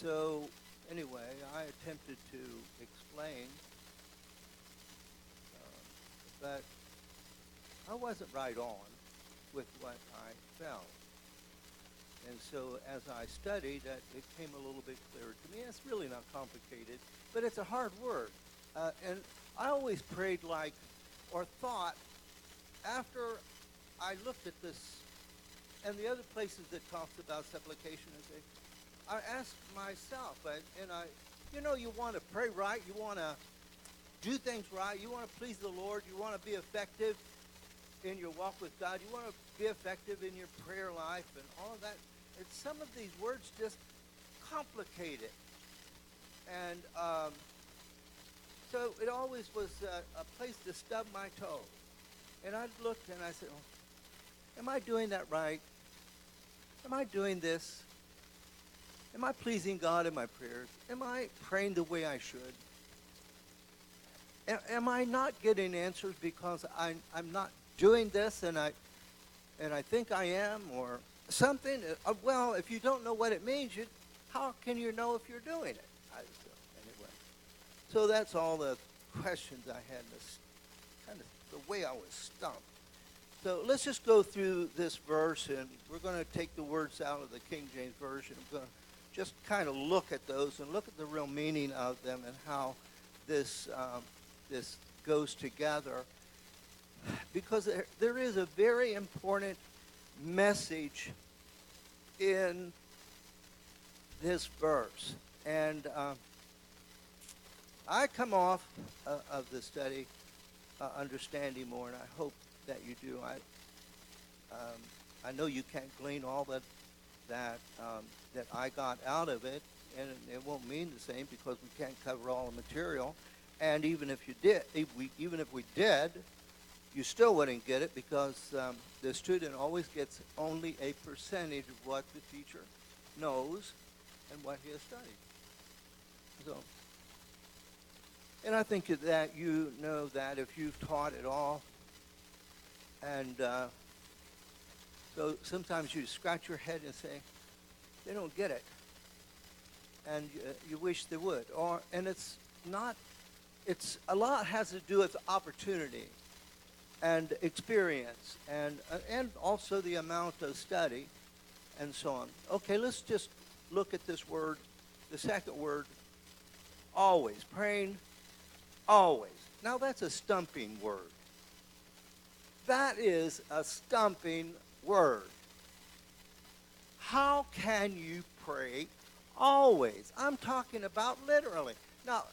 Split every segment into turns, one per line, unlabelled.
so, anyway, I attempted to explain, but I wasn't right on with what I felt. And so as I studied, it came a little bit clearer to me. It's really not complicated, but it's a hard word. And I always prayed like, or thought, after I looked at this and the other places that talks about supplication, I asked myself, you want to pray right, you want to do things right, you want to please the Lord, you want to be effective in your walk with God, you want to be effective in your prayer life and all of that. And some of these words just complicate it. And so it always was a place to stub my toe. And I looked and I said, am I doing that right? Am I doing this? Am I pleasing God in my prayers? Am I praying the way I should? Am I not getting answers because I'm not doing this and I think I am, or something? Well, if you don't know what it means, how can you know if you're doing it? Anyway, so that's all the questions I had. Kind of the way I was stumped. So let's just go through this verse, and we're going to take the words out of the King James Version. I'm going to just kind of look at those and look at the real meaning of them and how this goes together. Because there is a very important message in this verse. And I come off of the study understanding more, and I hope that you do. I know you can't glean all that I got out of it, and it won't mean the same because we can't cover all the material. And even if we did, you still wouldn't get it because the student always gets only a percentage of what the teacher knows and what he has studied. So, and I think that you know that if you've taught at all. And so sometimes you scratch your head and say, they don't get it. And you wish they would. And it's a lot has to do with opportunity and experience and also the amount of study and so on. Okay, let's just look at this word, the second word, always. Praying always. Now that's a stumping word. That is a stumping word. How can you pray always? I'm talking about literally. Now,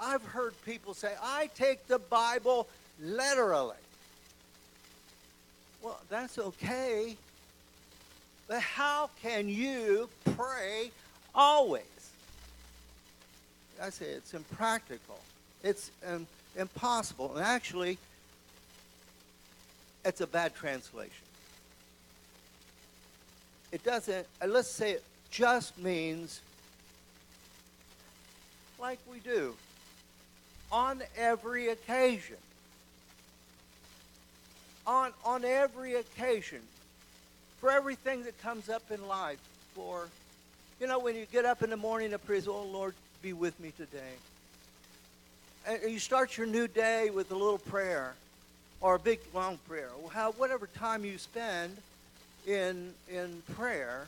I've heard people say, I take the Bible literally. Well, that's okay. But how can you pray always? I say it's impractical. It's impossible. And actually, it's a bad translation. It doesn't, let's say it just means like we do on every occasion. On every occasion. For everything that comes up in life. For, when you get up in the morning and praise, oh Lord, be with me today. And you start your new day with a little prayer. Or a big, long prayer. Whatever time you spend in prayer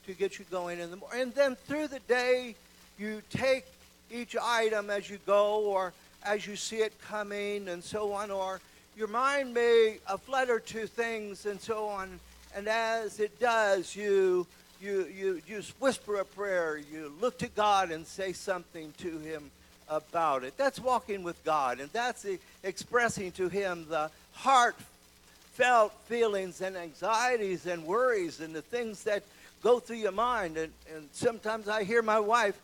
to get you going in the morning. And then through the day, you take each item as you go or as you see it coming and so on. Or your mind may flutter to things and so on. And as it does, you just whisper a prayer. You look to God and say something to Him about it. That's walking with God, and that's expressing to Him the heartfelt feelings and anxieties and worries and the things that go through your mind. And sometimes I hear my wife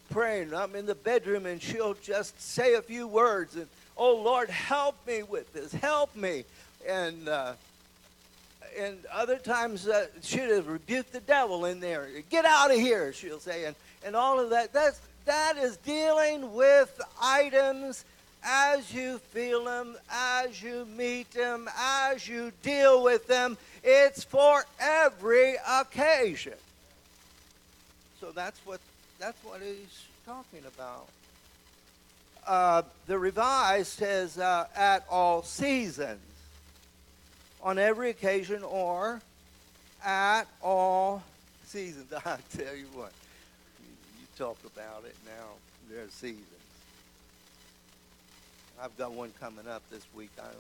praying. I'm in the bedroom, and she'll just say a few words, and, oh, Lord, help me with this. Help me. And other times she'll have rebuked the devil in there. Get out of here, she'll say. And all of that. That is dealing with items as you feel them, as you meet them, as you deal with them. It's for every occasion. So that's what he's talking about. The Revised says at all seasons, on every occasion, or at all seasons. I tell you what, you talk about it now. There's seasons. I've got one coming up this week. I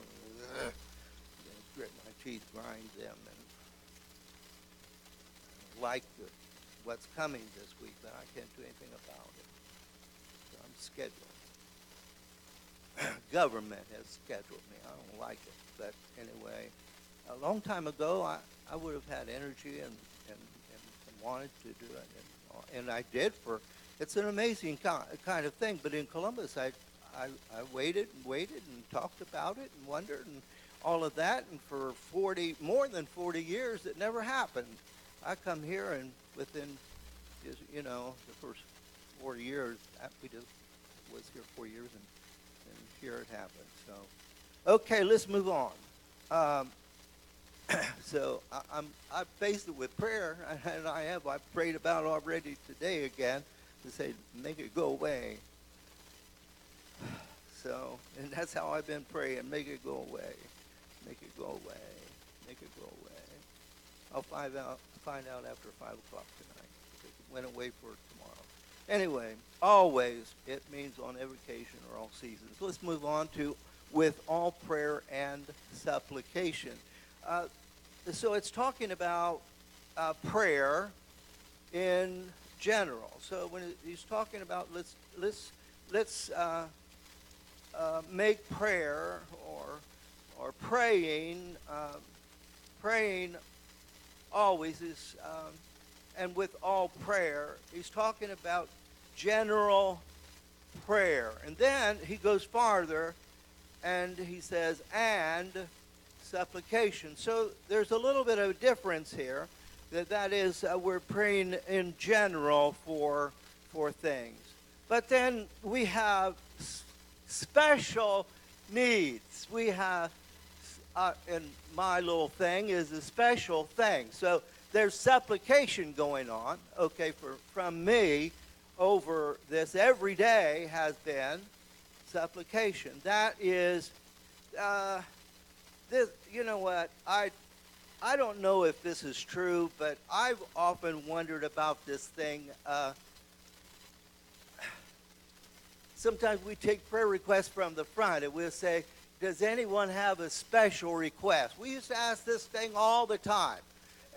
grit my teeth, grind them, and like what's coming this week, but I can't do anything about it. So I'm scheduled. Government has scheduled me. I don't like it, but anyway, a long time ago, I would have had energy and wanted to do it, and I did. It's an amazing kind of thing. But in Columbus, I waited and talked about it and wondered and all of that, and for more than 40 years, it never happened. I come here, and within, the first 4 years, we just was here 4 years, and here it happened. So, okay, let's move on. So I've faced it with prayer, and I've prayed about it already today again to say, make it go away. So, and that's how I've been praying, make it go away, make it go away, make it go away. I'll find out after 5 o'clock tonight if it went away for tomorrow. Anyway, always, it means on every occasion or all seasons. Let's move on to with all prayer and supplication. So it's talking about prayer in general. So when he's talking about let's make prayer or praying always is and with all prayer, he's talking about general prayer. And then he goes farther and he says, and supplication. So there's a little bit of a difference here. That is, we're praying in general for things. But then we have special needs. We have, and my little thing is a special thing. So there's supplication going on, okay, from me over this every day has been supplication. That is, this, you know what, I don't know if this is true, but I've often wondered about this thing. Sometimes we take prayer requests from the front and we'll say, does anyone have a special request? We used to ask this thing all the time.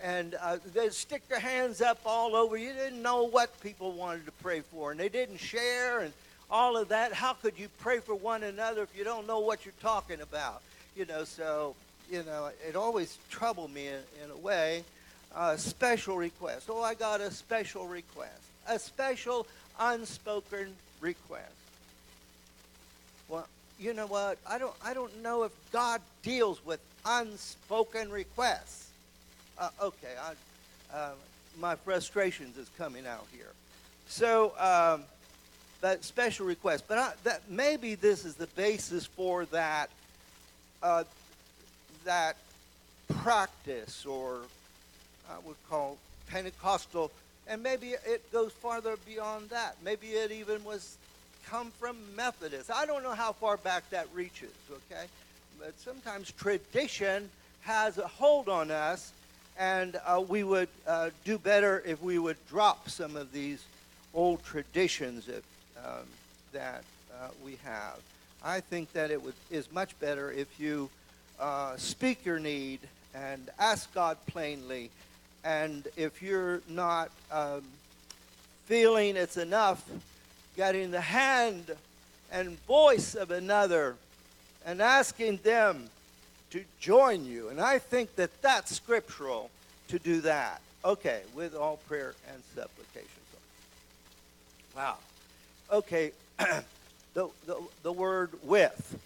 And they'd stick their hands up all over. You didn't know what people wanted to pray for, and they didn't share and all of that. How could you pray for one another if you don't know what you're talking about? So, it always troubled me in a way. Special request. Oh, I got a special request. A special unspoken request. Well, you know what? I don't know if God deals with unspoken requests. Okay, my frustrations is coming out here. So, that special request. But that maybe this is the basis for that that practice, or I would call Pentecostal, and maybe it goes farther beyond that. Maybe it even come from Methodist. I don't know how far back that reaches, okay? But sometimes tradition has a hold on us, and we would do better if we would drop some of these old traditions that we have. I think that is much better if you speak your need and ask God plainly. And if you're not feeling it's enough, getting the hand and voice of another and asking them to join you. And I think that that's scriptural to do that. Okay, with all prayer and supplication. Wow. Okay, the word with.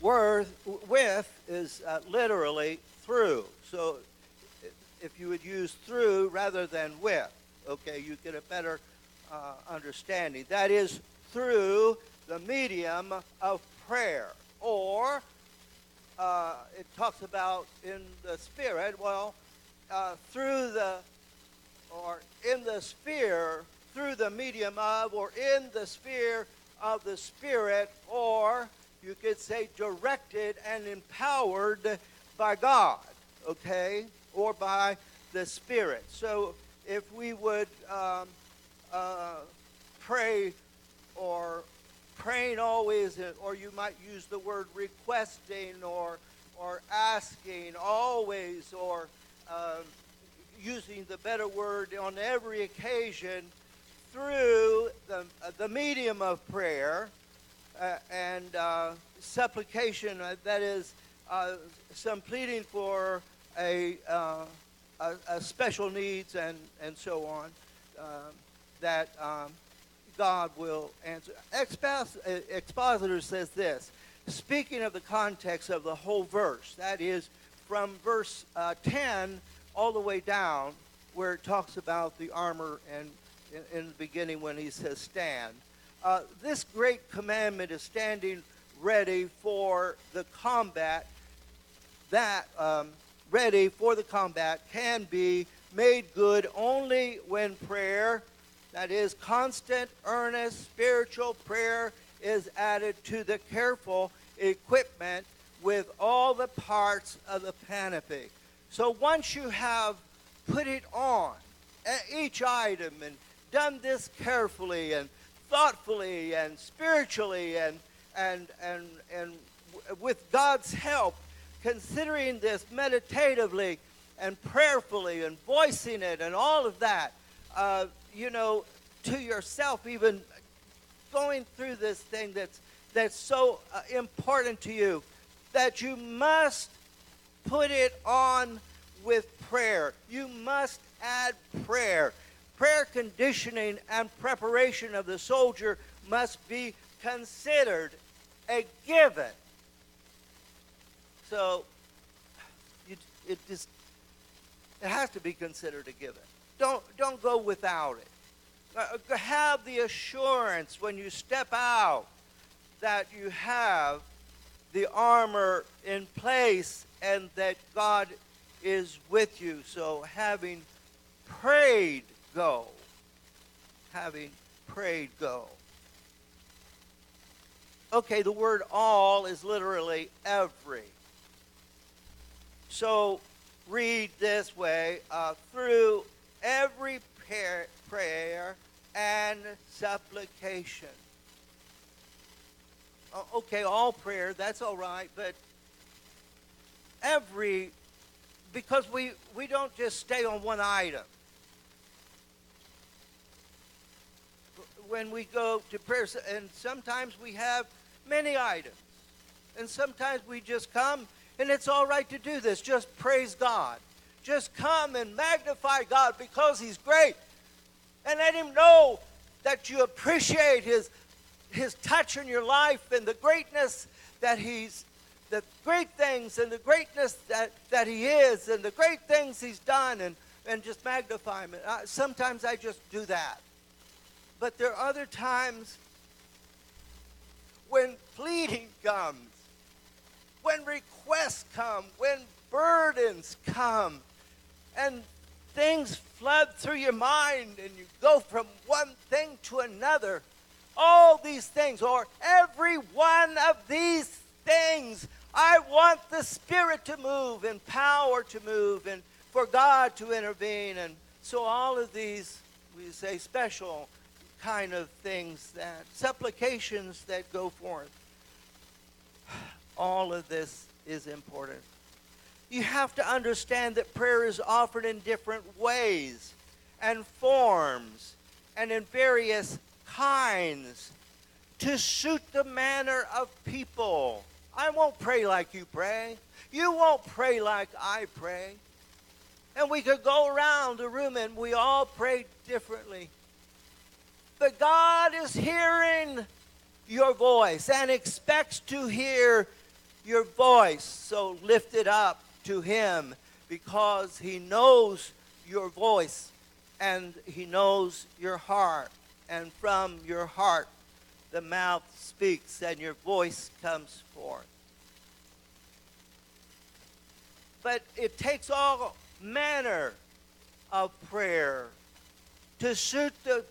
With is literally through. So if you would use through rather than with, okay, you get a better understanding. That is through the medium of prayer. Or it talks about in the Spirit, through the or in the sphere through the medium of, or in the sphere of the Spirit, or you could say directed and empowered by God, okay, or by the Spirit. So if we would pray, or praying always, or you might use the word requesting, or asking always, or using the better word on every occasion, through the medium of prayer and supplication, that is some pleading for a special needs and so on, that God will answer. Expositor says this, speaking of the context of the whole verse, that is from verse 10 all the way down, where it talks about the armor, and in the beginning when he says stand. This great commandment is standing ready for the combat. That ready for the combat can be made good only when prayer, that is constant, earnest, spiritual prayer, is added to the careful equipment with all the parts of the panoply. So once you have put it on, each item, and done this carefully and thoughtfully and spiritually and with God's help, considering this meditatively and prayerfully and voicing it and all of that, to yourself, even going through this thing that's so important to you, that you must put it on with prayer. You must add prayer. Prayer conditioning and preparation of the soldier must be considered a given. So it has to be considered a given. Don't go without it. Have the assurance when you step out that you have the armor in place and that God is with you. So having prayed, go. Having prayed, go. Okay, the word all is literally every. So read this way, through every prayer and supplication. Okay, all prayer, that's all right, but every, because we don't just stay on one item. When we go to prayer, and sometimes we have many items, and sometimes we just come, and it's all right to do this. Just praise God. Just come and magnify God because He's great, and let Him know that you appreciate His touch in your life and the greatness that the great things and the greatness that He is, and the great things He's done, and just magnify Him. Sometimes I just do that. But there are other times when pleading comes, when requests come, when burdens come, and things flood through your mind, and you go from one thing to another. All these things, or every one of these things, I want the Spirit to move and power to move and for God to intervene. And so all of these, we say, special kind of things, that supplications that go forth, all of this is important. You have to understand that prayer is offered in different ways and forms and in various kinds to suit the manner of people. I won't pray like you pray. You won't pray like I pray. And we could go around the room and we all pray differently. But God is hearing your voice and expects to hear your voice. So lift it up to Him, because He knows your voice and He knows your heart. And from your heart, the mouth speaks and your voice comes forth. But it takes all manner of prayer to suit the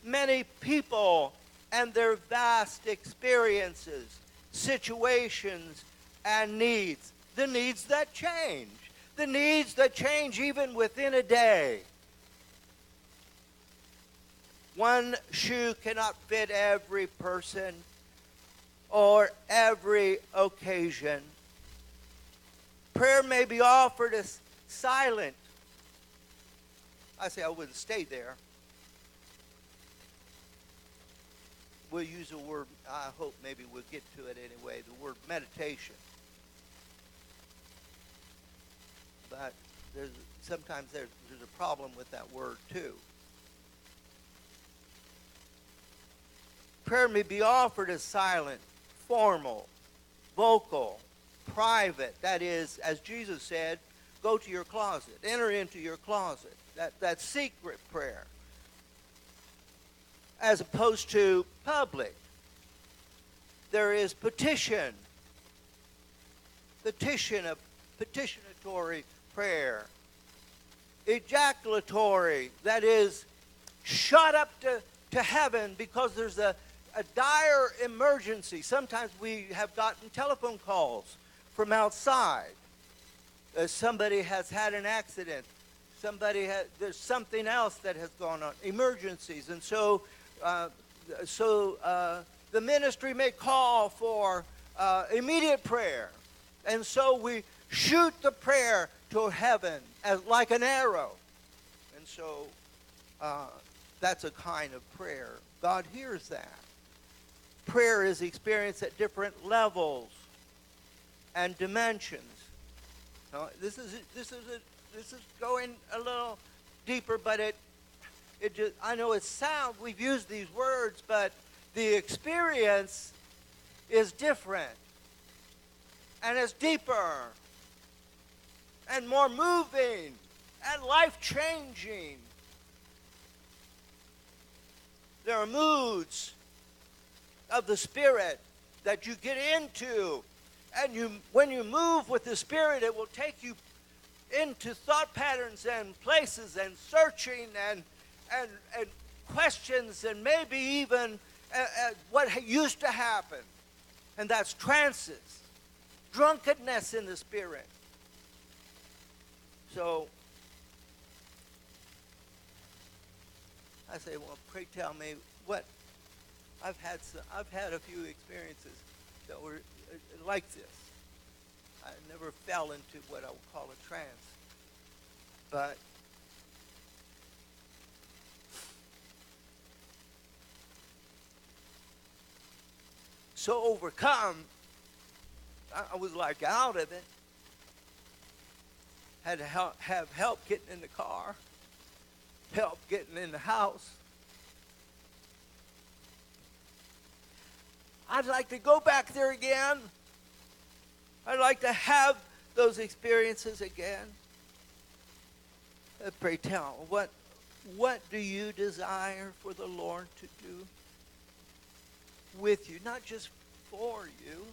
many people and their vast experiences, situations, and needs. The needs that change. The needs that change even within a day. One shoe cannot fit every person or every occasion. Prayer may be offered as silent. I say I wouldn't stay there. We'll use a word, I hope maybe we'll get to it anyway, the word meditation. But sometimes there's a problem with that word too. Prayer may be offered as silent, formal, vocal, private. That is, as Jesus said, go to your closet, enter into your closet. That secret prayer. As opposed to public. There is petition. Petitionatory prayer. Ejaculatory, that is, shot up to heaven because there's a dire emergency. Sometimes we have gotten telephone calls from outside. Somebody has had an accident. There's something else that has gone on, emergencies. And so the ministry may call for immediate prayer. And so we shoot the prayer to heaven like an arrow. And so that's a kind of prayer. God hears that. Prayer is experienced at different levels and dimensions. Now, this is going a little deeper, but it just, I know it sounds, we've used these words, but the experience is different. And it's deeper and more moving and life-changing. There are moods of the Spirit that you get into. And when you move with the Spirit, it will take you into thought patterns and places and searching and questions and maybe even what used to happen. And that's trances, drunkenness in the Spirit. So I say, well, pray tell me what I've had a few experiences that were like this. I never fell into what I would call a trance. But so overcome, I was like out of it. Had to have help getting in the car, help getting in the house. I'd like to go back there again. I'd like to have those experiences again. Pray tell, what do you desire for the Lord to do with you? Not just for you.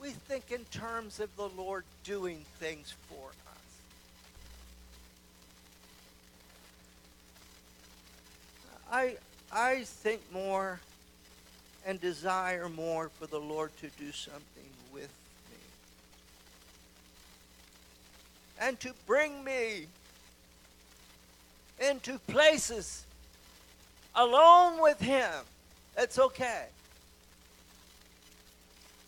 We think in terms of the Lord doing things for us. I think more and desire more for the Lord to do something with me. And to bring me into places alone with Him. That's okay.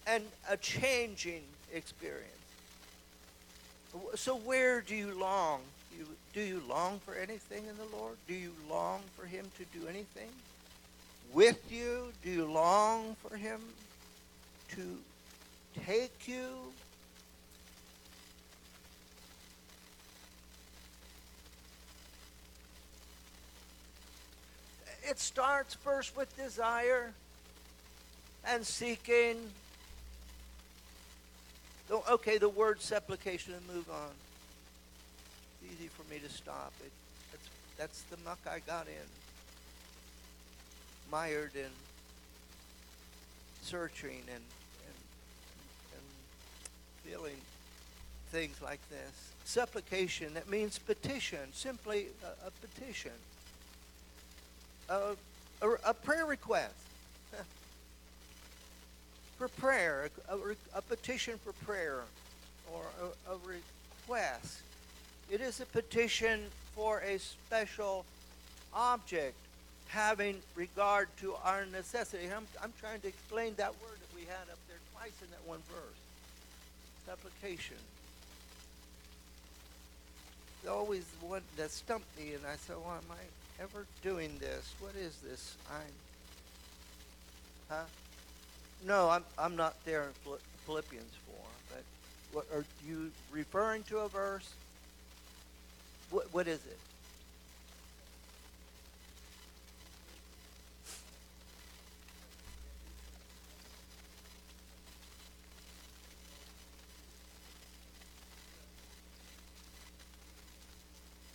And a changing experience. So where do you long? Do you long for anything in the Lord? Do you long for Him to do anything with you? Do you long for Him to take you? It starts first with desire and seeking. Okay, the word supplication, and move on. It's easy for me to stop. That's the muck I got in. Mired in searching and feeling things like this. Supplication, that means petition, simply a petition. A prayer request. For prayer, a petition for prayer, or a request. It is a petition for a special object having regard to our necessity. I'm trying to explain that word that we had up there twice in that one verse. Supplication. It's always one that stumped me, and I said, well, am I ever doing this? What is this? No, I'm not there in Philippians 4, but what, are you referring to a verse? What is it?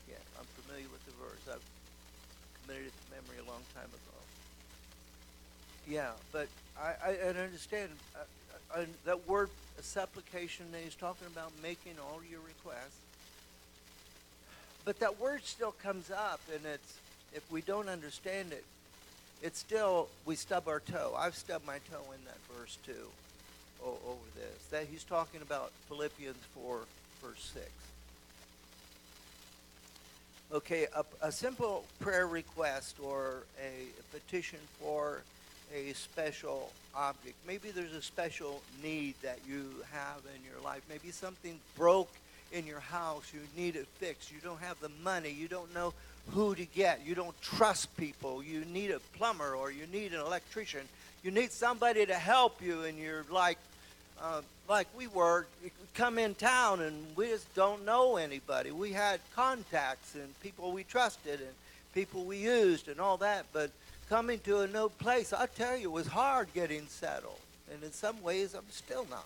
Yeah, I'm familiar with the verse. I've committed it to memory a long time ago. Yeah, but I understand that word supplication that he's talking about, making all your requests. But that word still comes up, and it's, if we don't understand it, it's still, we stub our toe. I've stubbed my toe in that verse too, over this. That he's talking about Philippians 4, verse 6. Okay, a simple prayer request or a petition for a special object. Maybe there's a special need that you have in your life. Maybe something broke in your house. You need it fixed. You don't have the money. You don't know who to get. You don't trust people. You need a plumber or you need an electrician. You need somebody to help you, and you're like we were, come in town and we just don't know anybody. We had contacts and people we trusted and people we used and all that, but coming to a new place, I tell you, it was hard getting settled. And in some ways, I'm still not.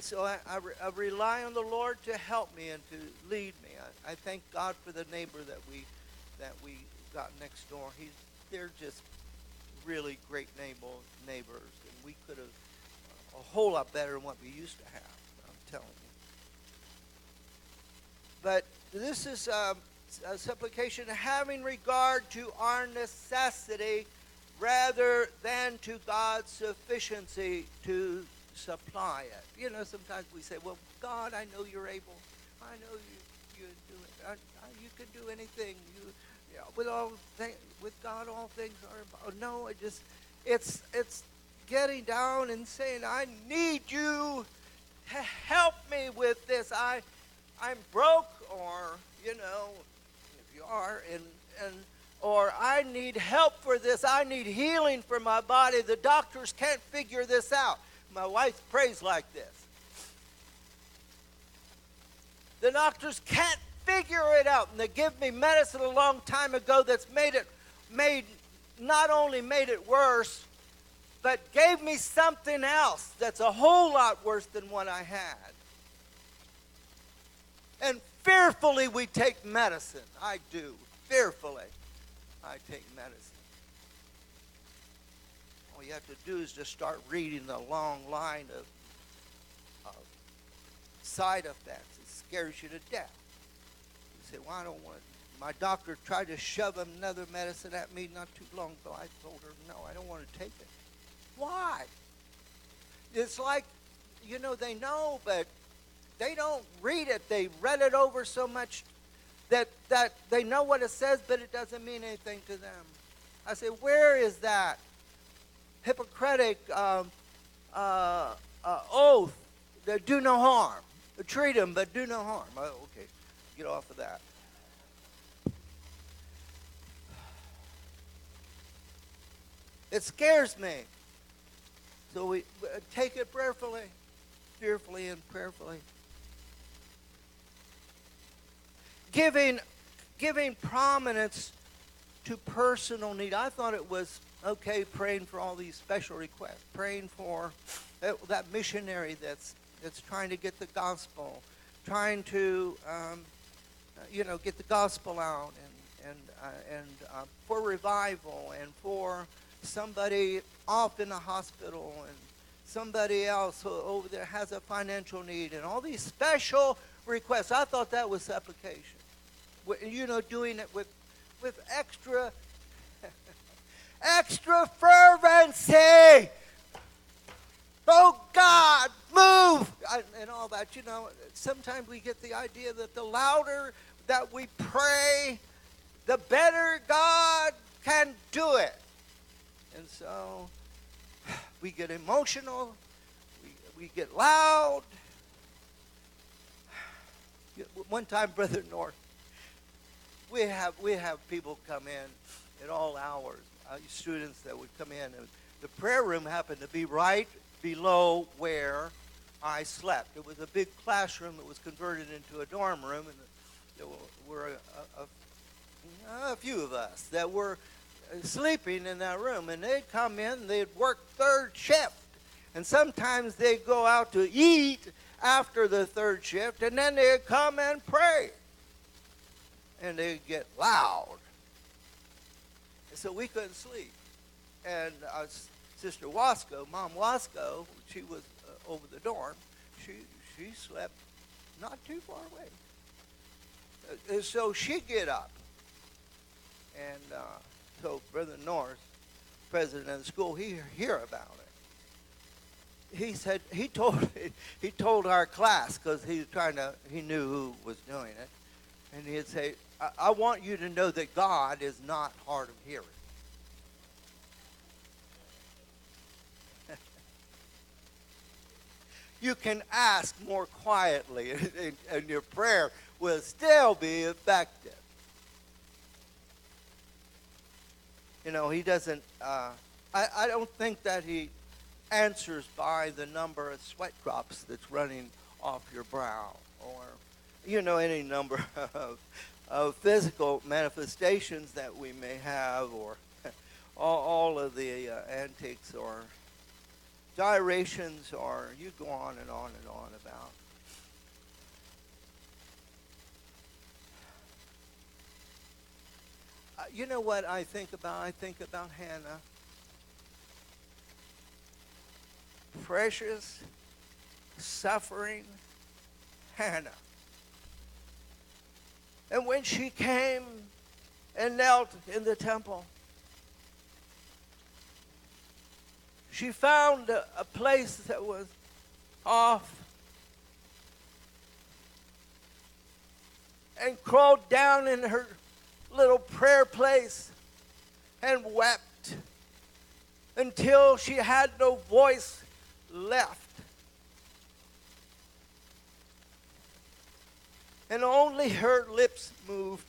So I rely on the Lord to help me and to lead me. I thank God for the neighbor that we got next door. They're just really great neighbors, and we could have a whole lot better than what we used to have. I'm telling you. But this is a supplication having regard to our necessity rather than to God's sufficiency to supply it. You know, sometimes we say, well, God, I know you're able. I know you do it. You can do anything. With God, all things are. No, it's getting down and saying, I need you to help me with this. I'm broke, or if you are, or I need help for this. I need healing for my body. The doctors can't figure this out. My wife prays like this. The doctors can't figure it out, and they give me medicine a long time ago that's not only made it worse, but gave me something else that's a whole lot worse than what I had. And fearfully we take medicine. I do. Fearfully I take medicine. All you have to do is just start reading the long line of side effects. It scares you to death. You say, well, I don't want it. My doctor tried to shove another medicine at me not too long ago. I told her, no, I don't want to take it. Why? It's like, they know, but they don't read it. They read it over so much that they know what it says, but it doesn't mean anything to them. I say, where is that Hippocratic oath that do no harm? Treat them, but do no harm. Oh, okay, get off of that. It scares me. So we take it prayerfully, fearfully and prayerfully. Giving prominence to personal need. I thought it was okay praying for all these special requests, praying for that missionary that's trying to get the gospel, trying to get the gospel out, and for revival, and for somebody off in the hospital, somebody else over there has a financial need, and all these special requests. I thought that was supplication. You know, doing it with extra extra fervency. Oh God, move, and all that. You know, sometimes we get the idea that the louder that we pray, the better God can do it. And so we get emotional, we get loud. One time, Brother North, we have people come in at all hours, students that would come in, and the prayer room happened to be right below where I slept. It was a big classroom that was converted into a dorm room, and there were a few of us that were sleeping in that room, and they'd come in, they'd work third shift, and sometimes they'd go out to eat after the third shift, and then they'd come and pray, and they'd get loud, so we couldn't sleep. And Sister Wasco, Mom Wasco, she was over the dorm, she slept not too far away, so she'd get up, and so Brother North, president of the school, he hear about it. He said he told our class, because he knew who was doing it, and he'd say, I want you to know that God is not hard of hearing. You can ask more quietly, and your prayer will still be effective. You know, he doesn't, I don't think that he answers by the number of sweat drops that's running off your brow, or, you know, any number of physical manifestations that we may have, or all of the antics or gyrations, or you go on and on and on about. You know what I think about? I think about Hannah. Precious, suffering Hannah. And when she came and knelt in the temple, she found a place that was off and crawled down in her little prayer place and wept until she had no voice left. And only her lips moved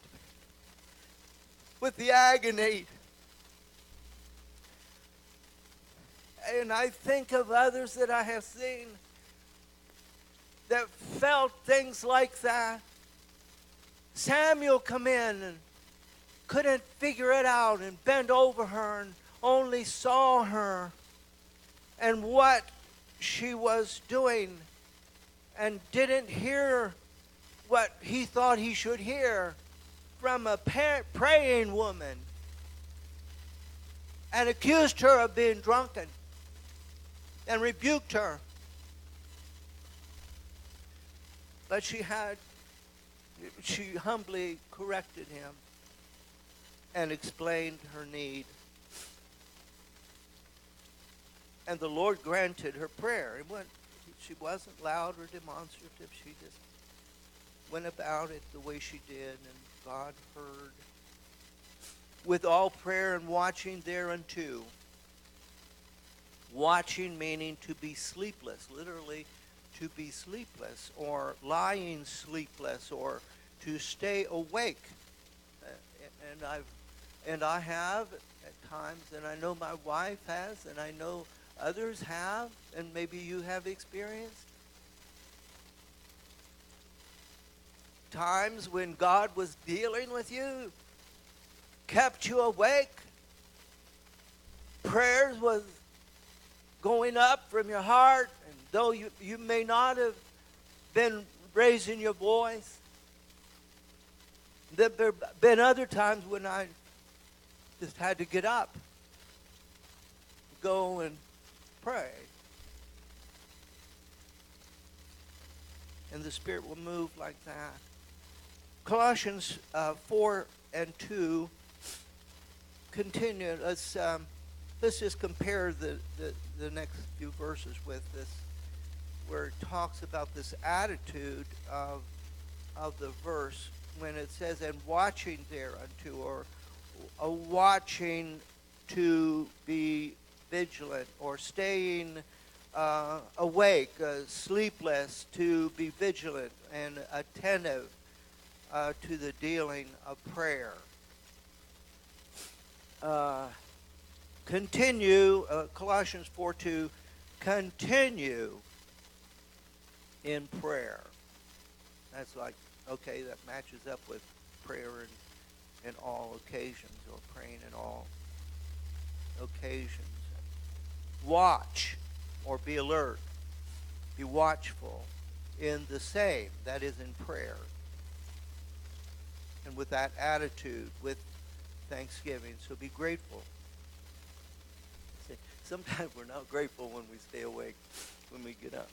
with the agony. And I think of others that I have seen that felt things like that. Samuel come in and couldn't figure it out and bent over her and only saw her and what she was doing and didn't hear what he thought he should hear from a praying woman, and accused her of being drunken and rebuked her. But she humbly corrected him and explained her need. And the Lord granted her prayer. She wasn't loud or demonstrative. She just went about it the way she did, and God heard. With all prayer and watching thereunto. Watching meaning to be sleepless, literally to be sleepless, or lying sleepless, or to stay awake. And I have at times, and I know my wife has, and I know others have, and maybe you have experienced times when God was dealing with you, kept you awake, prayers was going up from your heart, and though you may not have been raising your voice, there have been other times when I just had to get up, go and pray. and the Spirit will move like that. Colossians 4 and 2 continue. Let's just compare the next few verses with this, where it talks about this attitude of the verse when it says, and watching thereunto, or watching to be vigilant, or staying awake, sleepless, to be vigilant and attentive to the dealing of prayer. Continue, Colossians 4:2, continue in prayer. That's like, okay, that matches up with prayer in all occasions, or praying in all occasions. Watch, or be alert, be watchful in the same, that is in prayer. And with that attitude, with thanksgiving, so be grateful. See, sometimes we're not grateful when we stay awake, when we get up,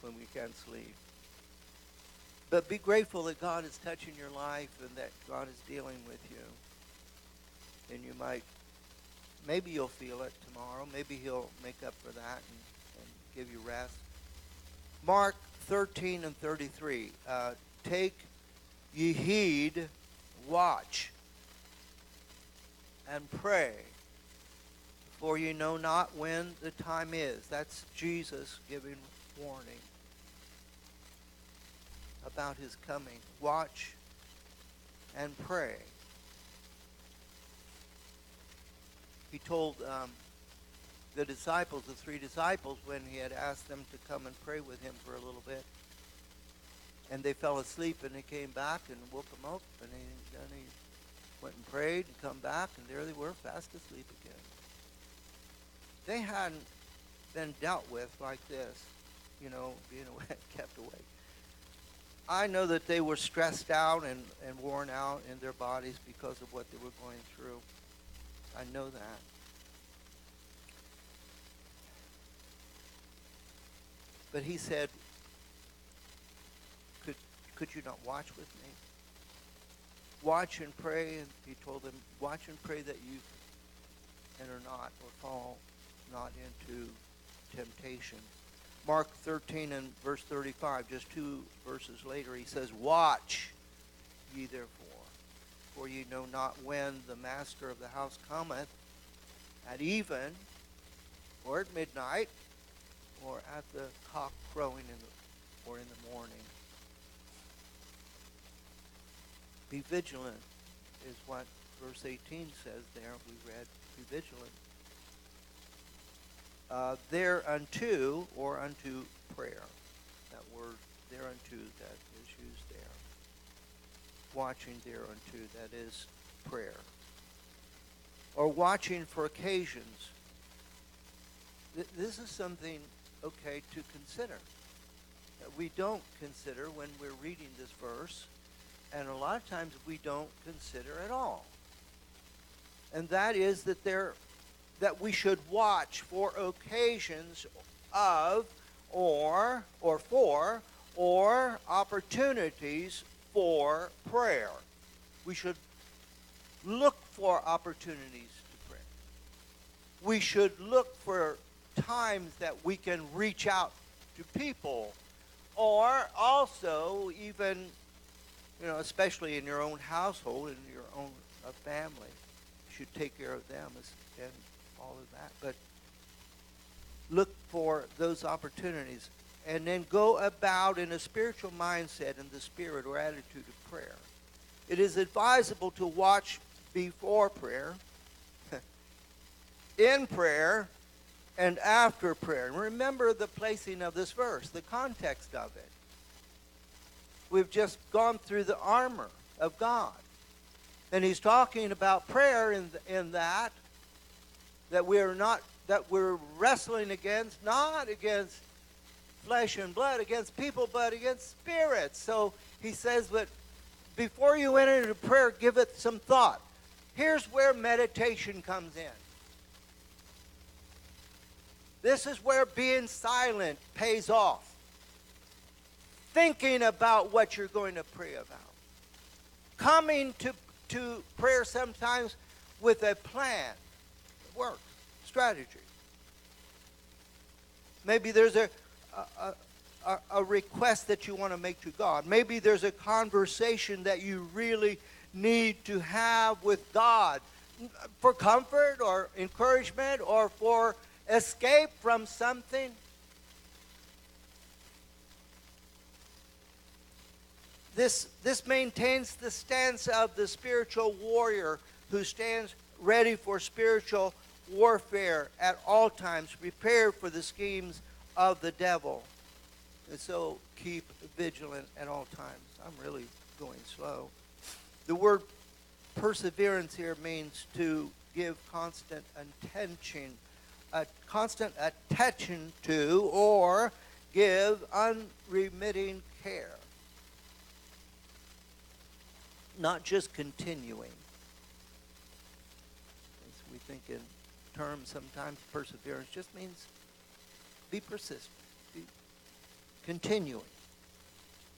when we can't sleep. But be grateful that God is touching your life and that God is dealing with you. And you might, maybe you'll feel it tomorrow. Maybe he'll make up for that and give you rest. Mark 13 and 33. Take ye heed, watch, and pray, for ye know not when the time is. That's Jesus giving warning about his coming. Watch and pray. He told the disciples, the three disciples, when he had asked them to come and pray with him for a little bit, and they fell asleep, and he came back and woke them up, and then he went and prayed and come back, and there they were, fast asleep again. They hadn't been dealt with like this, being kept awake. I know that they were stressed out and worn out in their bodies because of what they were going through. I know that. But he said, could you not watch with me? Watch and pray. And he told them, watch and pray that you enter not, or fall not into temptation. Mark 13 and verse 35, just 2 verses later, he says, watch ye therefore, for ye know not when the master of the house cometh, at even, or at midnight, or at the cock crowing or in the morning. Be vigilant is what verse 18 says there. We read, be vigilant. Thereunto, or unto prayer. That word thereunto that is used there. Watching thereunto, that is prayer. Or watching for occasions. This is something, okay, to consider. That we don't consider when we're reading this verse, and a lot of times we don't consider at all. And that is that we should watch for occasions of, or for, or opportunities for prayer. We should look for opportunities to pray. We should look for times that we can reach out to people, or also even, especially in your own household, in your own family, you should take care of them and all of that. But look for those opportunities, and then go about in a spiritual mindset, in the spirit or attitude of prayer. It is advisable to watch before prayer, in prayer, and after prayer. And remember the placing of this verse, the context of it. We've just gone through the armor of God. And he's talking about prayer in that we're wrestling against, not against flesh and blood, against people, but against spirits. So he says, but before you enter into prayer, give it some thought. Here's where meditation comes in. This is where being silent pays off. thinking about what you're going to pray about. Coming to prayer sometimes with a plan, work, strategy. Maybe there's a request that you want to make to God. Maybe there's a conversation that you really need to have with God for comfort or encouragement or for escape from something. This maintains the stance of the spiritual warrior who stands ready for spiritual warfare at all times, prepared for the schemes of the devil. And so keep vigilant at all times. I'm really going slow. The word perseverance here means to give constant attention to, or give unremitting care. Not just continuing. As we think in terms sometimes, perseverance just means be persistent, be continuing.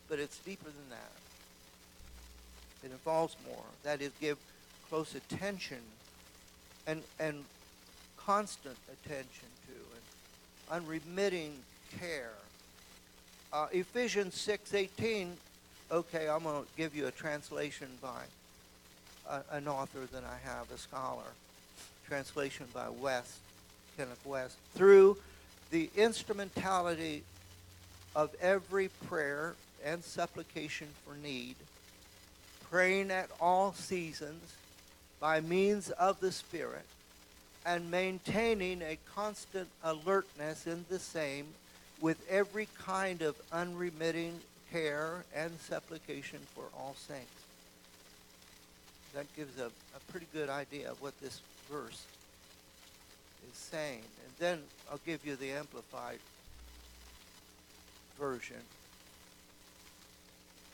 But it's deeper than that. It involves more. That is, give close attention and constant attention to and unremitting care. Ephesians 6:18. Okay, I'm going to give you a translation by an author that I have, a scholar. Translation by Kenneth West. Through the instrumentality of every prayer and supplication for need, praying at all seasons by means of the Spirit, and maintaining a constant alertness in the same with every kind of unremitting care and supplication for all saints. That gives a pretty good idea of what this verse is saying. And then I'll give you the Amplified version.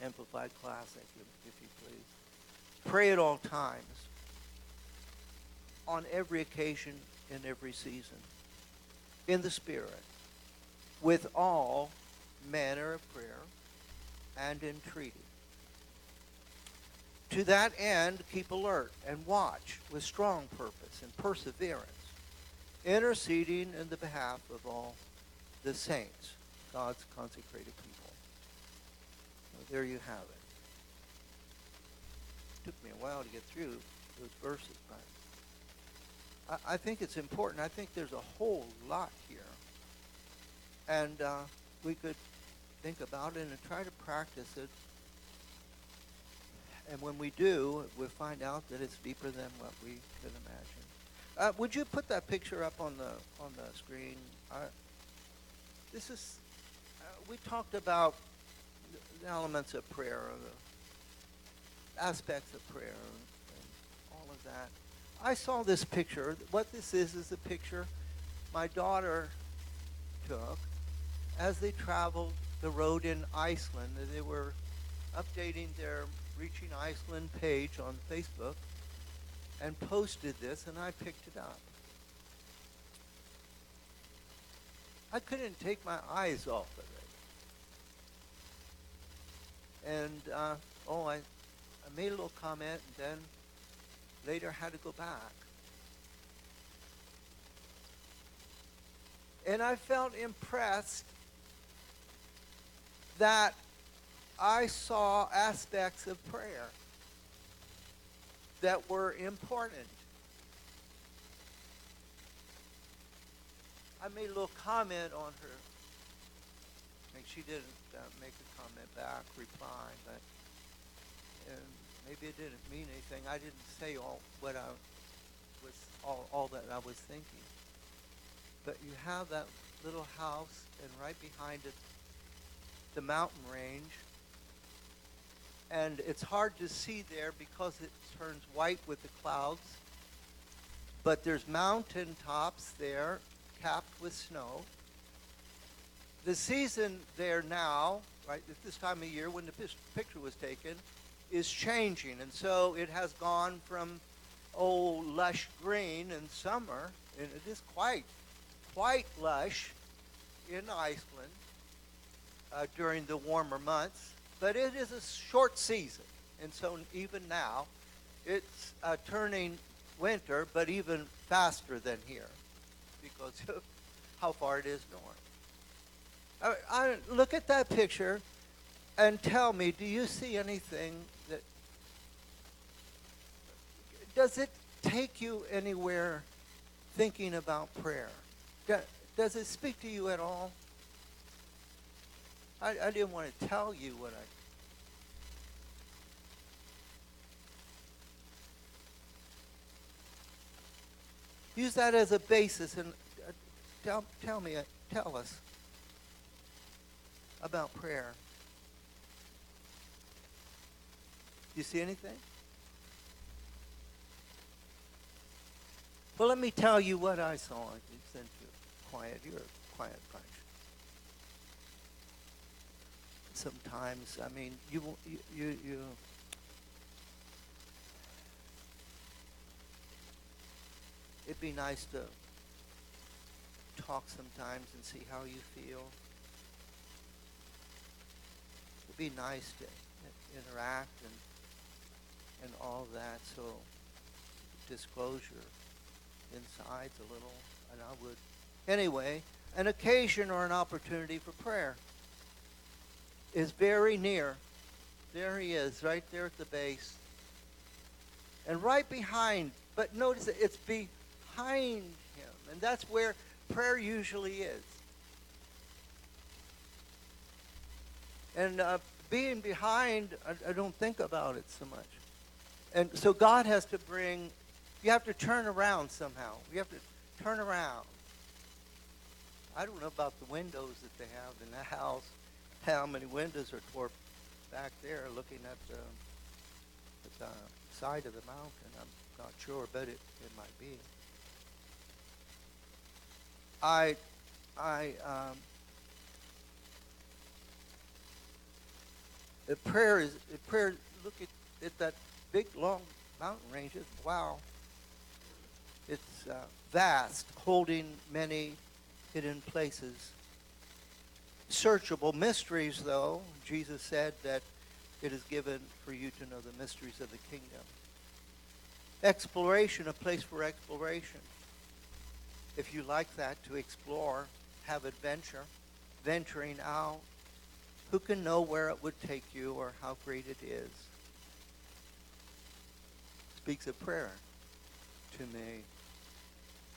Amplified Classic, if you please. Pray at all times, on every occasion, in every season, in the Spirit, with all manner of prayer and entreaty. To that end, keep alert and watch with strong purpose and perseverance, interceding in the behalf of all the saints, God's consecrated people. Well, there you have it. It took me a while to get through those verses, but I think it's important. I think there's a whole lot here. And we could think about it and try to practice it. And when we do, we'll find out that it's deeper than what we could imagine. Would you put that picture up on the screen? This is we talked about the elements of prayer, or the aspects of prayer, and all of that. I saw this picture. What this is a picture my daughter took as they traveled the road in Iceland. They were updating their Reaching Iceland page on Facebook and posted this, and I picked it up. I couldn't take my eyes off of it. And, I made a little comment, and then later had to go back. And I felt impressed that I saw aspects of prayer that were important. I made a little comment on her. Like, she didn't make a comment back, reply, but maybe it didn't mean anything. I didn't say all what I was all that I was thinking. But you have that little house, and right behind it, the mountain range. And it's hard to see there because it turns white with the clouds. But there's mountain tops there, capped with snow. The season there now, right, at this time of year when the picture was taken, is changing. And so it has gone from, lush green in summer, and it is quite lush in Iceland. during the warmer months, but it is a short season. And so even now, it's turning winter, but even faster than here because of how far it is north. I look at that picture and tell me, do you see anything that, does it take you anywhere thinking about prayer? Does it speak to you at all? I didn't want to tell you what I... Use that as a basis and tell us about prayer. Do you see anything? Well, let me tell you what I saw. Since you're quiet, you're a quiet bunch. Sometimes, I mean, you it'd be nice to talk sometimes and see how you feel. It'd be nice to interact and all that. So disclosure insides a little, and I would. Anyway, an occasion or an opportunity for prayer is very near. There he is, right there at the base. And right behind, but notice it's behind him. And that's where prayer usually is. And being behind, I don't think about it so much. And so God has to bring, you have to turn around somehow. You have to turn around. I don't know about the windows that they have in the house. How many windows are toward back there looking at the side of the mountain. I'm not sure, but it might be. Prayer, look at that big, long mountain ranges. Wow. It's vast, holding many hidden places. Searchable mysteries, though. Jesus said that it is given for you to know the mysteries of the kingdom. Exploration, a place for exploration. If you like that, to explore, have adventure, venturing out. Who can know where it would take you or how great it is? Speaks of prayer to me.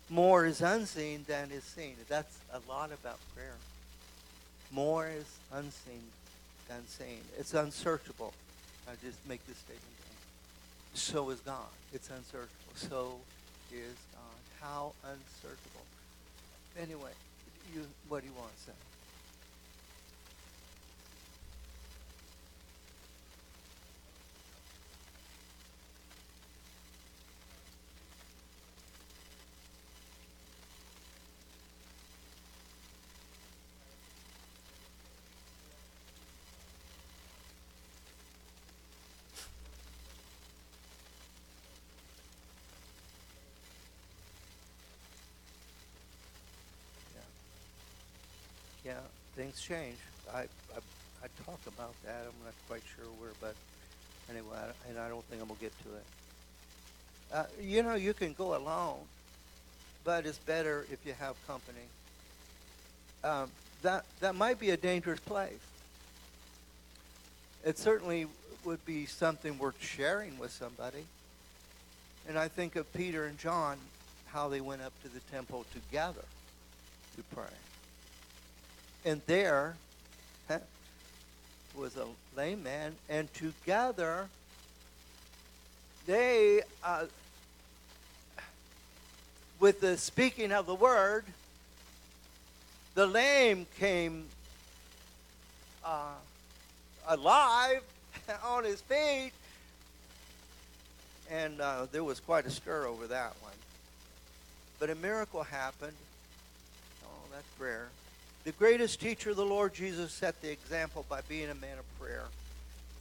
More is unseen than is seen. That's a lot about prayer. More is unseen than seen. It's unsearchable. I just make this statement. So is God. It's unsearchable. So is God. How unsearchable. Anyway, what do you want to say? Yeah, things change. I talk about that. I'm not quite sure where, but anyway, I don't think I'm going to get to it. You can go alone, but it's better if you have company. That might be a dangerous place. It certainly would be something worth sharing with somebody. And I think of Peter and John, how they went up to the temple together to pray. And there was a lame man, and together they, with the speaking of the word, the lame came alive on his feet, and there was quite a stir over that one. But a miracle happened. Oh, that's prayer. The greatest teacher, the Lord Jesus, set the example by being a man of prayer.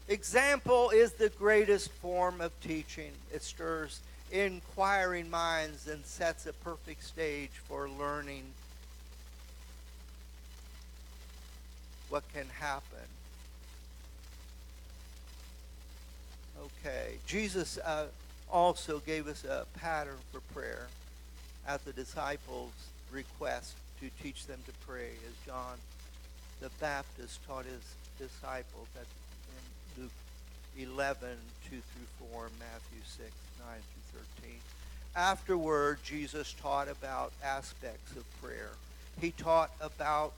Example is the greatest form of teaching. It stirs inquiring minds and sets a perfect stage for learning. what can happen. Okay, Jesus also gave us a pattern for prayer at the disciples' request to teach them to pray, as John the Baptist taught his disciples. That's in Luke 11, 2 through 4, Matthew 6, 9 through 13. Afterward, Jesus taught about aspects of prayer. He taught about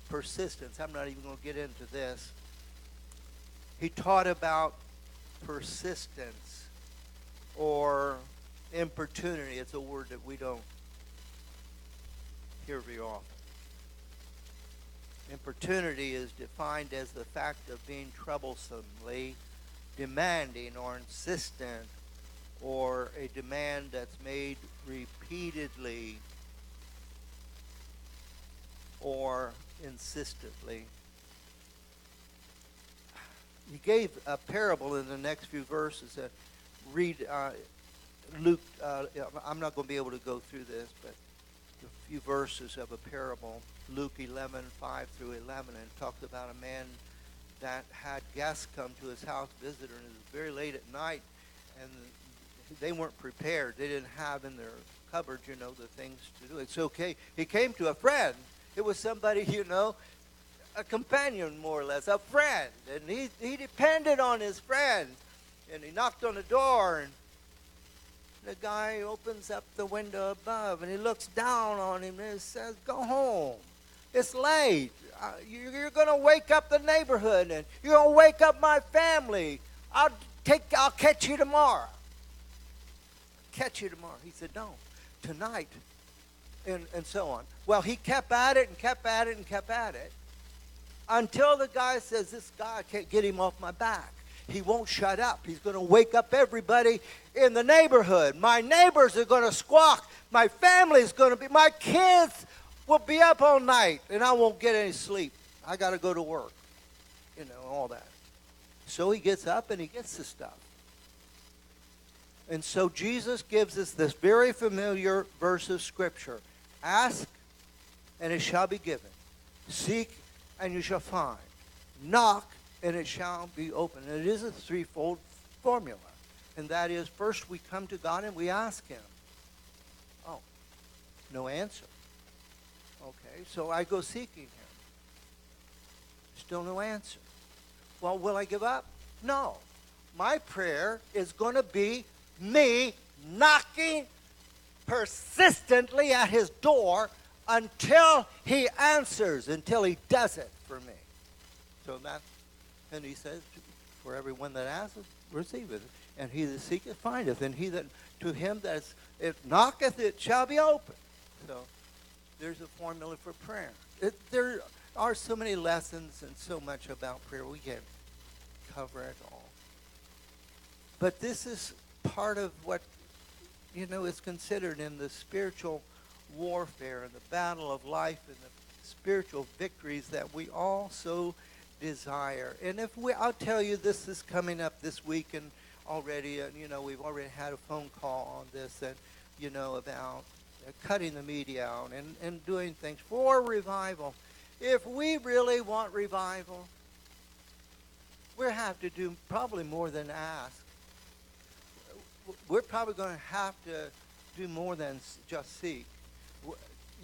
persistence. I'm not even going to get into this. He taught about persistence or importunity. It's a word that we don't hear very often. Importunity is defined as the fact of being troublesomely demanding or insistent, or a demand that's made repeatedly or insistently. He gave a parable in the next few verses. Read Luke. I'm not going to be able to go through this, but a few verses of a parable. Luke 11, 5 through 11, and it talks about a man that had guests come to his house, visitor, and it was very late at night, and they weren't prepared. They didn't have in their cupboard, the things to do. It's okay. He came to a friend. It was somebody, a companion, more or less, a friend. And he depended on his friend. And he knocked on the door, and the guy opens up the window above, and he looks down on him, and he says, "Go home. It's late. You're going to wake up the neighborhood, and you're going to wake up my family. I'll catch you tomorrow." Catch you tomorrow. He said, "No, tonight," and so on. Well, he kept at it and kept at it and kept at it until the guy says, "This guy, I can't get him off my back. He won't shut up. He's going to wake up everybody in the neighborhood. My neighbors are going to squawk. My family's going to my kids will be up all night, and I won't get any sleep. I got to go to work." All that. So he gets up and he gets the stuff. And so Jesus gives us this very familiar verse of Scripture. Ask, and it shall be given. Seek, and you shall find. Knock, and it shall be open. And it is a threefold formula. And that is, first we come to God and we ask Him. Oh, no answer. Okay, so I go seeking Him. Still no answer. Well, will I give up? No. My prayer is going to be me knocking persistently at His door until He answers, until He does it for me. So and He says, "For everyone that asketh, receiveth, and he that seeketh, findeth, and he that to him that it knocketh, it shall be opened." So there's a formula for prayer. There are so many lessons and so much about prayer. We can't cover it all. But this is part of what, is considered in the spiritual warfare and the battle of life and the spiritual victories that we all so desire. And I'll tell you, this is coming up this week, and already, we've already had a phone call on this, and, about cutting the media out and doing things for revival. If we really want revival, we have to do probably more than ask. We're probably going to have to do more than just seek.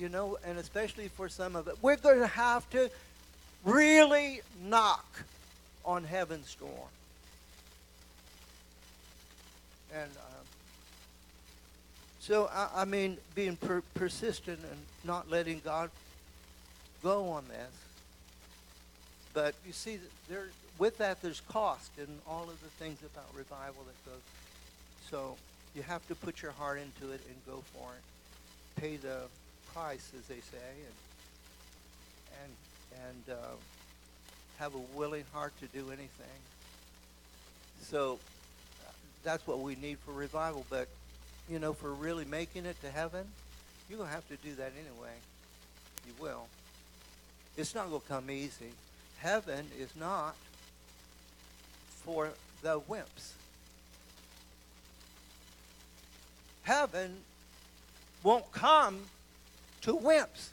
And especially for some of it, we're going to have to really knock on heaven's door. And so, being persistent and not letting God go on this. But you see, with that, there's cost in all of the things about revival that goes. So you have to put your heart into it and go for it. Pay the price, as they say, and have a willing heart to do anything. So that's what we need for revival. But, for really making it to heaven, you're going to have to do that anyway. You will. It's not going to come easy. Heaven is not for the wimps. Heaven won't come to wimps.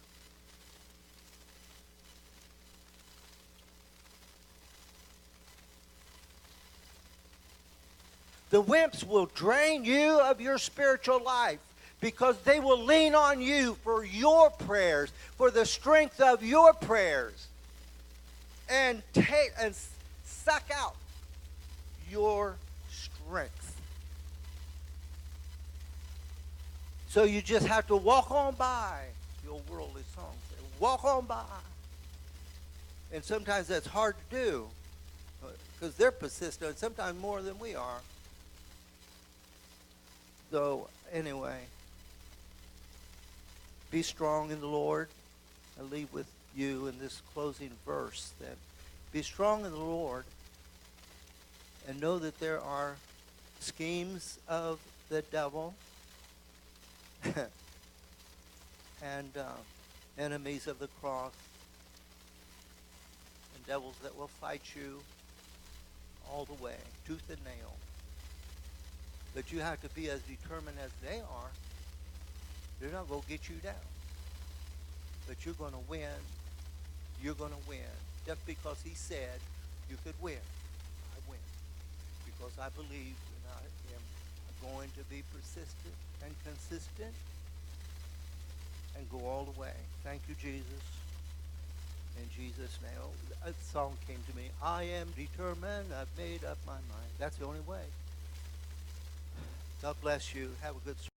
The wimps will drain you of your spiritual life because they will lean on you for your prayers, for the strength of your prayers, and suck out your strength. So you just have to walk on by. The old worldly song says, walk on by. And sometimes that's hard to do because they're persistent, sometimes more than we are. So anyway, be strong in the Lord. I leave with you in this closing verse that be strong in the Lord and know that there are schemes of the devil and enemies of the cross and devils that will fight you all the way, tooth and nail. But you have to be as determined as they are. They're not going to get you down. But you're going to win. You're going to win. Just because he said you could win. I win. Because I believe and I am going to be persistent and consistent and go all the way. Thank you, Jesus. In Jesus' name. A song came to me. I am determined. I've made up my mind. That's the only way. God bless you. Have a good